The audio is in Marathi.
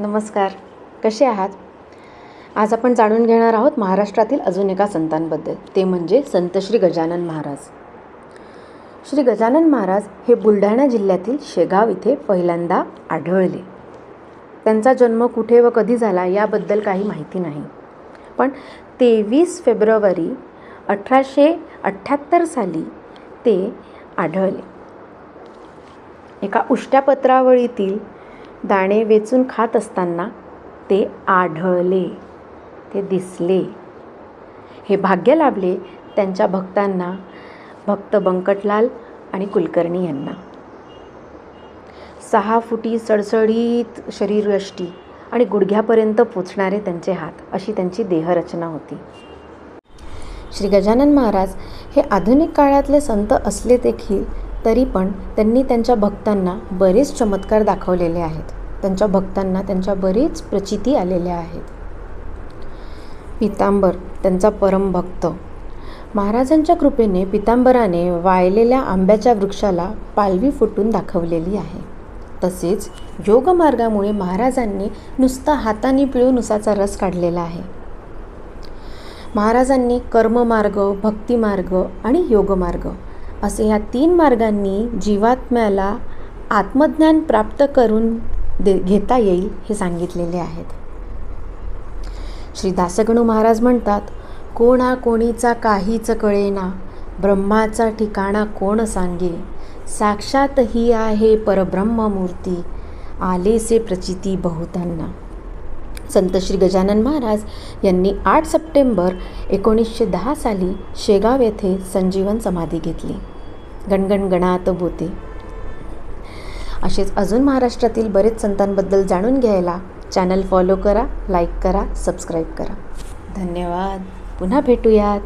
नमस्कार, कसे आहात? आज आपण जाणून घेणार आहोत महाराष्ट्रातील अजून एका संतांबद्दल, ते म्हणजे संत श्री गजानन महाराज. श्री गजानन महाराज हे बुलढाणा जिल्ह्यातील शेगाव इथे पहिल्यांदा आढळले. त्यांचा जन्म कुठे व कधी झाला याबद्दल काही माहिती नाही, पण 23 फेब्रुवारी 1878 साली ते आढळले. एका उष्ट्यापत्रावळीतील दाणे वेचून खात असताना ते आढळले, ते दिसले. हे भाग्य लाभले त्यांच्या भक्तांना, भक्त बंकटलाल आणि कुलकर्णी यांना. 6 फुटी सडसडीत शरीरयष्टी आणि गुडघ्यापर्यंत पोचणारे त्यांचे हात, अशी त्यांची देहरचना होती. श्री गजानन महाराज हे आधुनिक काळातले संत असले देखील तरी पण त्यांनी त्यांच्या भक्तांना बरेच चमत्कार दाखवलेले आहेत. त्यांच्या भक्तांना त्यांच्या बरेच प्रचिती आलेल्या आहेत. पितांबर त्यांचा परमभक्त. महाराजांच्या कृपेने पितांबराने वाळलेल्या आंब्याच्या वृक्षाला पालवी फुटून दाखवलेली आहे. तसेच योगमार्गामुळे महाराजांनी नुसता हाताने पिळून उसाचा रस काढलेला आहे. महाराजांनी कर्ममार्ग, भक्तिमार्ग आणि योगमार्ग असे ह्या 3 मार्गांनी जीवात्म्याला आत्मज्ञान प्राप्त करून घेता येईल हे सांगितलेले आहेत. श्री दासगणू महाराज म्हणतात, कोणा कोणीचा काहीच कळेना, ब्रह्माचा ठिकाणा कोण सांगे, साक्षात ही आहे परब्रह्ममूर्ती, आलेसे प्रचिती बहुतांना. संत श्री गजानन महाराज यांनी 8 सप्टेंबर 1910 साली शेगाव येथे संजीवन समाधी घेतली. गणगण गणात बोते. असेच अजून महाराष्ट्रातील बरेच संतांबद्दल जाणून घ्यायला चॅनल फॉलो करा, लाईक करा, सबस्क्राईब करा. धन्यवाद. पुन्हा भेटूयात.